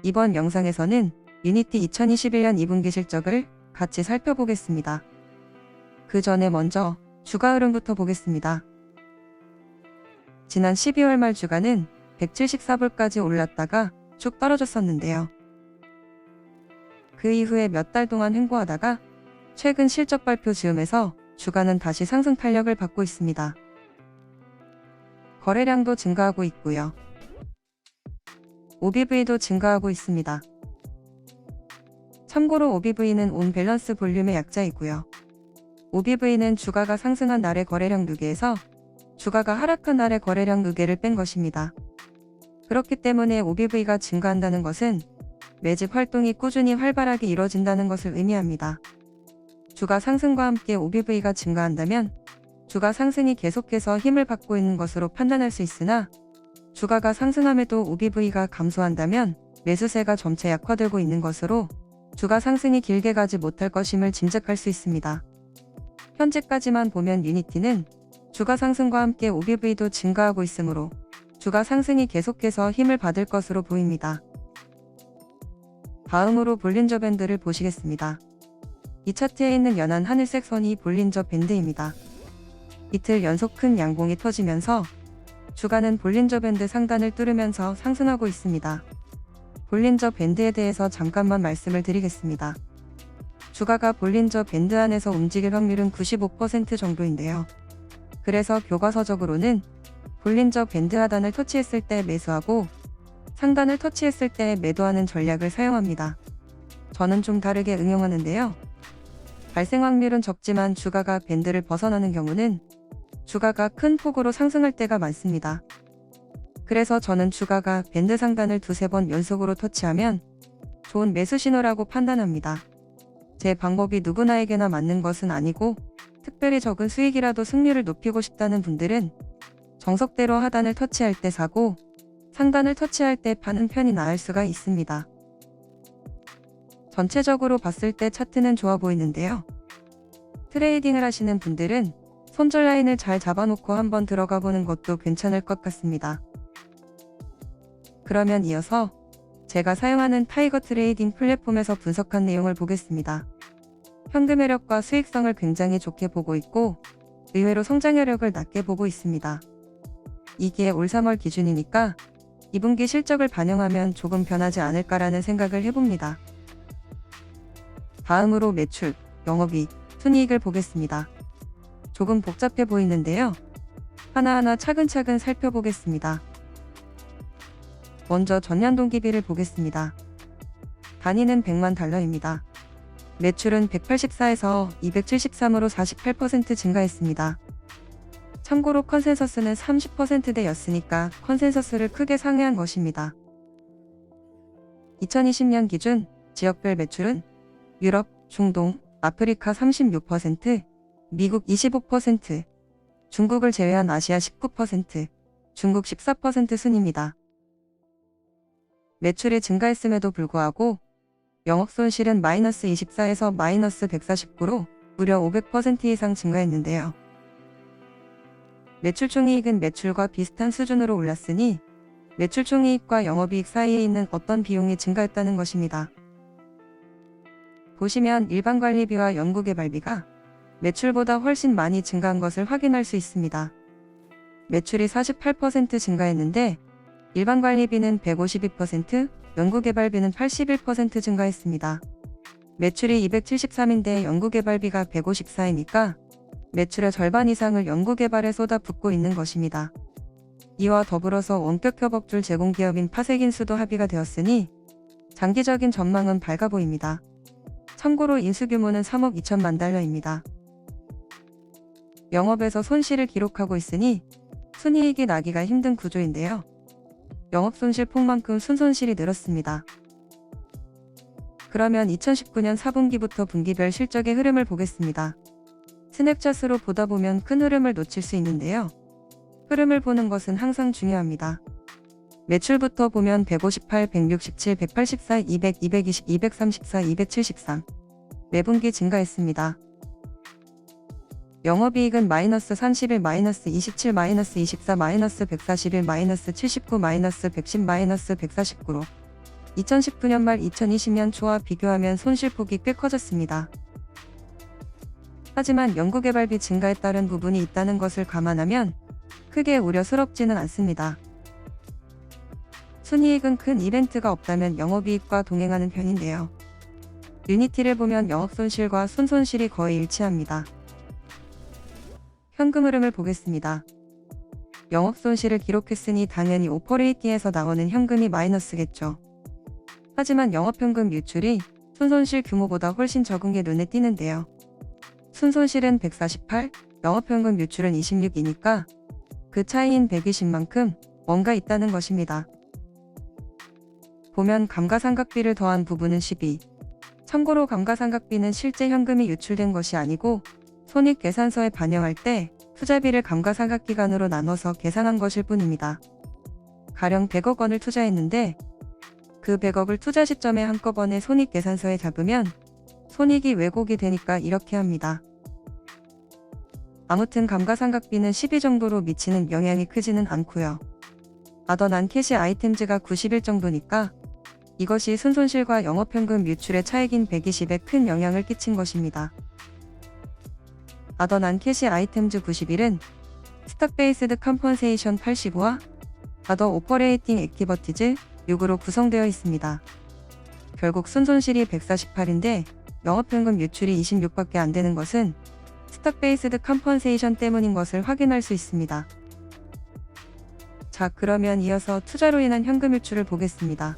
이번 영상에서는 유니티 2021년 2분기 실적을 같이 살펴보겠습니다. 그 전에 먼저 주가 흐름부터 보겠습니다. 지난 12월 말 주가는 174불까지 올랐다가 쭉 떨어졌었는데요. 그 이후에 몇 달 동안 횡보하다가 최근 실적 발표 즈음에서 주가는 다시 상승 탄력을 받고 있습니다. 거래량도 증가하고 있고요. OBV도 증가하고 있습니다. 참고로 OBV는 온 밸런스 볼륨의 약자이고요. OBV는 주가가 상승한 날의 거래량 누계에서 주가가 하락한 날의 거래량 누계를 뺀 것입니다. 그렇기 때문에 OBV가 증가한다는 것은 매집 활동이 꾸준히 활발하게 이뤄진다는 것을 의미합니다. 주가 상승과 함께 OBV가 증가한다면 주가 상승이 계속해서 힘을 받고 있는 것으로 판단할 수 있으나 주가가 상승함에도 OBV가 감소한다면 매수세가 점차 약화되고 있는 것으로 주가 상승이 길게 가지 못할 것임을 짐작할 수 있습니다. 현재까지만 보면 유니티는 주가 상승과 함께 OBV도 증가하고 있으므로 주가 상승이 계속해서 힘을 받을 것으로 보입니다. 다음으로 볼린저 밴드를 보시겠습니다. 이 차트에 있는 연한 하늘색 선이 볼린저 밴드입니다. 이틀 연속 큰 양봉이 터지면서 주가는 볼린저 밴드 상단을 뚫으면서 상승하고 있습니다. 볼린저 밴드에 대해서 잠깐만 말씀을 드리겠습니다. 주가가 볼린저 밴드 안에서 움직일 확률은 95% 정도인데요. 그래서 교과서적으로는 볼린저 밴드 하단을 터치했을 때 매수하고 상단을 터치했을 때 매도하는 전략을 사용합니다. 저는 좀 다르게 응용하는데요. 발생 확률은 적지만 주가가 밴드를 벗어나는 경우는 주가가 큰 폭으로 상승할 때가 많습니다. 그래서 저는 주가가 밴드 상단을 두세 번 연속으로 터치하면 좋은 매수 신호라고 판단합니다. 제 방법이 누구나에게나 맞는 것은 아니고 특별히 적은 수익이라도 승률을 높이고 싶다는 분들은 정석대로 하단을 터치할 때 사고 상단을 터치할 때 파는 편이 나을 수가 있습니다. 전체적으로 봤을 때 차트는 좋아 보이는데요. 트레이딩을 하시는 분들은 손절 라인을 잘 잡아놓고 한번 들어가 보는 것도 괜찮을 것 같습니다. 그러면 이어서 제가 사용하는 타이거 트레이딩 플랫폼에서 분석한 내용을 보겠습니다. 현금 회력과 수익성을 굉장히 좋게 보고 있고 의외로 성장 여력을 낮게 보고 있습니다. 이게 올 3월 기준이니까 2분기 실적을 반영하면 조금 변하지 않을까라는 생각을 해봅니다. 다음으로 매출, 영업이익, 순이익을 보겠습니다. 조금 복잡해 보이는데요. 하나하나 차근차근 살펴보겠습니다. 먼저 전년 동기비를 보겠습니다. 단위는 100만 달러입니다. 매출은 184에서 273으로 48% 증가했습니다. 참고로 컨센서스는 30%대였으니까 컨센서스를 크게 상회한 것입니다. 2020년 기준 지역별 매출은 유럽, 중동, 아프리카 36%, 미국 25%, 중국을 제외한 아시아 19%, 중국 14% 순입니다. 매출이 증가했음에도 불구하고 영업손실은 마이너스 24에서 마이너스 149로 무려 500% 이상 증가했는데요. 매출 총이익은 매출과 비슷한 수준으로 올랐으니 매출 총이익과 영업이익 사이에 있는 어떤 비용이 증가했다는 것입니다. 보시면 일반관리비와 연구개발비가 매출보다 훨씬 많이 증가한 것을 확인할 수 있습니다. 매출이 48% 증가했는데 일반관리비는 152%, 연구개발비는 81% 증가했습니다. 매출이 273인데 연구개발비가 154이니까 매출의 절반 이상을 연구개발에 쏟아붓고 있는 것입니다. 이와 더불어서 원격 협업줄 제공기업인 파색인수도 합의가 되었으니 장기적인 전망은 밝아 보입니다. 참고로 인수규모는 3억 2천만 달러입니다. 영업에서 손실을 기록하고 있으니 순이익이 나기가 힘든 구조인데요. 영업손실 폭만큼 순손실이 늘었습니다. 그러면 2019년 4분기부터 분기별 실적의 흐름을 보겠습니다. 스냅샷으로 보다 보면 큰 흐름을 놓칠 수 있는데요. 흐름을 보는 것은 항상 중요합니다. 매출부터 보면 158, 167, 184, 200, 220, 234, 273 매분기 증가했습니다. 영업이익은 마이너스 31, 마이너스 27, 마이너스 24, 마이너스 141, 마이너스 79, 마이너스 110, 마이너스 149로 2019년 말 2020년 초와 비교하면 손실폭이 꽤 커졌습니다. 하지만 연구개발비 증가에 따른 부분이 있다는 것을 감안하면 크게 우려스럽지는 않습니다. 순이익은 큰 이벤트가 없다면 영업이익과 동행하는 편인데요. 유니티를 보면 영업손실과 순손실이 거의 일치합니다. 현금 흐름을 보겠습니다. 영업손실을 기록했으니 당연히 오퍼레이팅에서 나오는 현금이 마이너스겠죠. 하지만 영업현금 유출이 순손실 규모보다 훨씬 적은 게 눈에 띄는데요. 순손실은 148, 영업현금 유출은 26이니까 그 차이인 120만큼 뭔가 있다는 것입니다. 보면 감가상각비를 더한 부분은 12. 참고로 감가상각비는 실제 현금이 유출된 것이 아니고 손익계산서에 반영할 때 투자비를 감가상각기간으로 나눠서 계산한 것일 뿐입니다. 가령 100억 원을 투자했는데 그 100억을 투자 시점에 한꺼번에 손익계산서에 잡으면 손익이 왜곡이 되니까 이렇게 합니다. 아무튼 감가상각비는 12 정도로 미치는 영향이 크지는 않고요. 아더난 캐시 아이템즈가 91 정도니까 이것이 순손실과 영업현금 유출의 차익인 120에 큰 영향을 끼친 것입니다. 아더난 캐시 아이템즈 91은 스탁 베이스드 컴펀세이션 85와 아더 오퍼레이팅 액티버티즈 6으로 구성되어 있습니다. 결국 순손실이 148인데 영업현금 유출이 26밖에 안 되는 것은 스탁 베이스드 컴펀세이션 때문인 것을 확인할 수 있습니다. 자, 그러면 이어서 투자로 인한 현금 유출을 보겠습니다.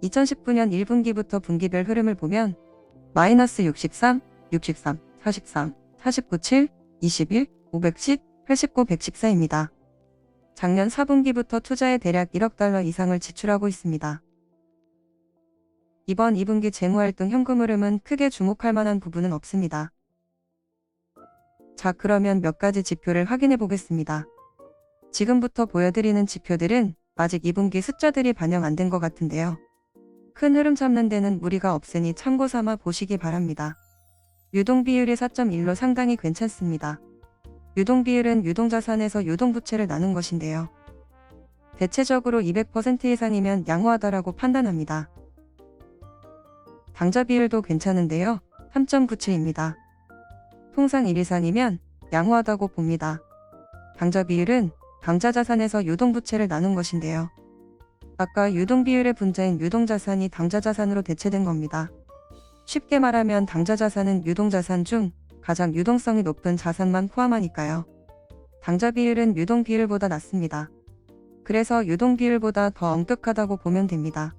2019년 1분기부터 분기별 흐름을 보면 마이너스 63, 63, 43, 49, 7, 21, 510, 89, 114입니다. 작년 4분기부터 투자에 대략 1억 달러 이상을 지출하고 있습니다. 이번 2분기 재무활동 현금 흐름은 크게 주목할 만한 부분은 없습니다. 자, 그러면 몇 가지 지표를 확인해 보겠습니다. 지금부터 보여드리는 지표들은 아직 2분기 숫자들이 반영 안 된 것 같은데요. 큰 흐름 잡는 데는 무리가 없으니 참고 삼아 보시기 바랍니다. 유동비율이 4.1로 상당히 괜찮습니다. 유동비율은 유동자산에서 유동부채를 나눈 것인데요. 대체적으로 200% 이상이면 양호하다라고 판단합니다. 당좌비율도 괜찮은데요. 3.97입니다. 통상 1 이상이면 양호하다고 봅니다. 당좌비율은 당좌자산에서 유동부채를 나눈 것인데요. 아까 유동비율의 분자인 유동자산이 당좌자산으로 대체된 겁니다. 쉽게 말하면 당좌자산은 유동자산 중 가장 유동성이 높은 자산만 포함하니까요. 당좌비율은 유동비율보다 낮습니다. 그래서 유동비율보다 더 엄격하다고 보면 됩니다.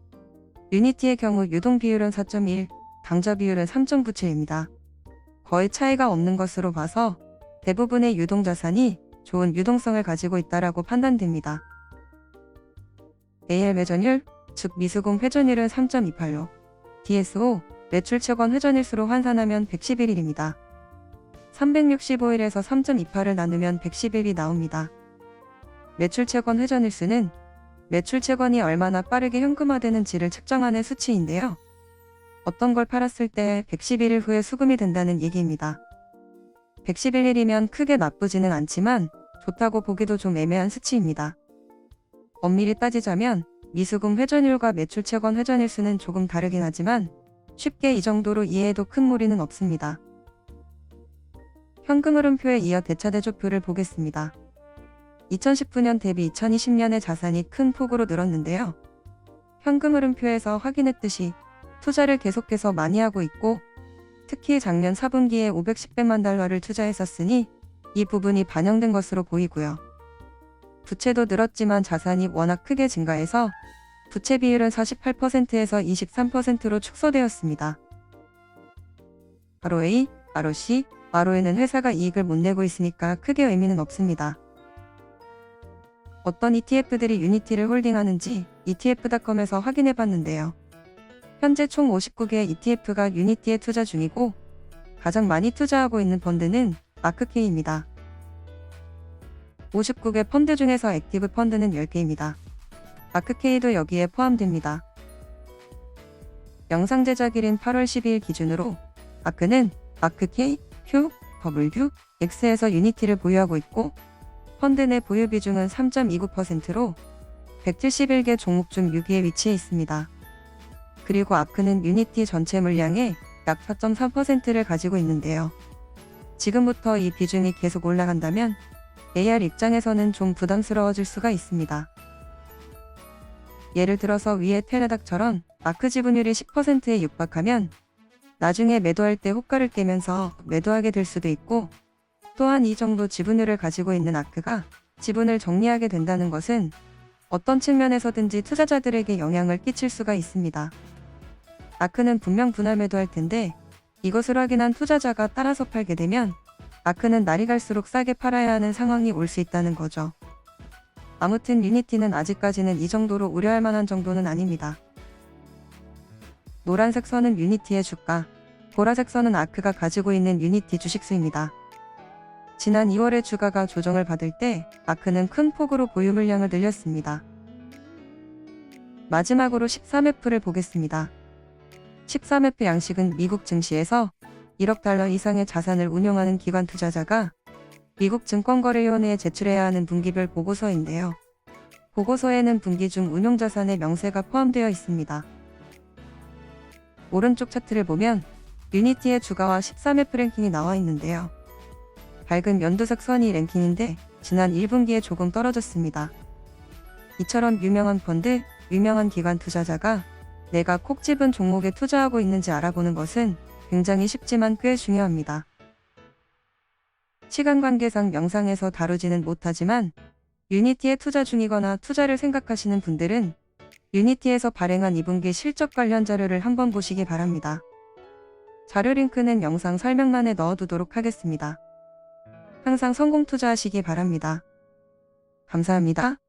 유니티의 경우 유동비율은 4.1, 당좌비율은 3.97입니다. 거의 차이가 없는 것으로 봐서 대부분의 유동자산이 좋은 유동성을 가지고 있다라고 판단됩니다. AL 회전율, 즉 미수금 회전율은 3.28로, DSO, 매출채권 회전일수로 환산하면 111일입니다. 365일에서 3.28을 나누면 111이 나옵니다. 매출채권 회전일수는 매출채권이 얼마나 빠르게 현금화되는지를 측정하는 수치인데요. 어떤 걸 팔았을 때 111일 후에 수금이 된다는 얘기입니다. 111일이면 크게 나쁘지는 않지만 좋다고 보기도 좀 애매한 수치입니다. 엄밀히 따지자면 미수금 회전율과 매출채권 회전일수는 조금 다르긴 하지만 쉽게 이 정도로 이해해도 큰 무리는 없습니다. 현금 흐름표에 이어 대차대조표를 보겠습니다. 2019년 대비 2020년의 자산이 큰 폭으로 늘었는데요. 현금 흐름표에서 확인했듯이 투자를 계속해서 많이 하고 있고 특히 작년 4분기에 510백만 달러를 투자했었으니 이 부분이 반영된 것으로 보이고요. 부채도 늘었지만 자산이 워낙 크게 증가해서 부채 비율은 48%에서 23%로 축소되었습니다. ROA, ROC, ROE는 회사가 이익을 못 내고 있으니까 크게 의미는 없습니다. 어떤 ETF들이 유니티를 홀딩하는지 etf.com에서 확인해 봤는데요. 현재 총 59개의 ETF가 유니티에 투자 중이고 가장 많이 투자하고 있는 펀드는 마크K입니다. 59개 펀드 중에서 액티브 펀드는 10개입니다. 마크K도 여기에 포함됩니다. 영상 제작일인 8월 12일 기준으로 마크는 마크K, Q, W, X에서 유니티를 보유하고 있고 펀드 내 보유 비중은 3.29%로 171개 종목 중 6위에 위치해 있습니다. 그리고 아크는 유니티 전체 물량의 약 4.3%를 가지고 있는데요. 지금부터 이 비중이 계속 올라간다면 AR 입장에서는 좀 부담스러워질 수가 있습니다. 예를 들어서 위의 테라닥처럼 아크 지분율이 10%에 육박하면 나중에 매도할 때 호가를 깨면서 매도하게 될 수도 있고, 또한 이 정도 지분율을 가지고 있는 아크가 지분을 정리하게 된다는 것은 어떤 측면에서든지 투자자들에게 영향을 끼칠 수가 있습니다. 아크는 분명 분할 매도할 텐데 이것을 확인한 투자자가 따라서 팔게 되면 아크는 날이 갈수록 싸게 팔아야 하는 상황이 올 수 있다는 거죠. 아무튼 유니티는 아직까지는 이 정도로 우려할 만한 정도는 아닙니다. 노란색 선은 유니티의 주가, 보라색 선은 아크가 가지고 있는 유니티 주식수입니다. 지난 2월에 주가가 조정을 받을 때 아크는 큰 폭으로 보유 물량을 늘렸습니다. 마지막으로 13F를 보겠습니다. 13F 양식은 미국 증시에서 1억 달러 이상의 자산을 운용하는 기관 투자자가 미국 증권거래위원회에 제출해야 하는 분기별 보고서인데요. 보고서에는 분기 중 운용자산의 명세가 포함되어 있습니다. 오른쪽 차트를 보면 유니티의 주가와 13F 랭킹이 나와 있는데요. 밝은 연두색 선이 랭킹인데 지난 1분기에 조금 떨어졌습니다. 이처럼 유명한 펀드, 유명한 기관 투자자가 내가 콕 집은 종목에 투자하고 있는지 알아보는 것은 굉장히 쉽지만 꽤 중요합니다. 시간 관계상 영상에서 다루지는 못하지만 유니티에 투자 중이거나 투자를 생각하시는 분들은 유니티에서 발행한 2분기 실적 관련 자료를 한번 보시기 바랍니다. 자료 링크는 영상 설명란에 넣어두도록 하겠습니다. 항상 성공 투자하시기 바랍니다. 감사합니다.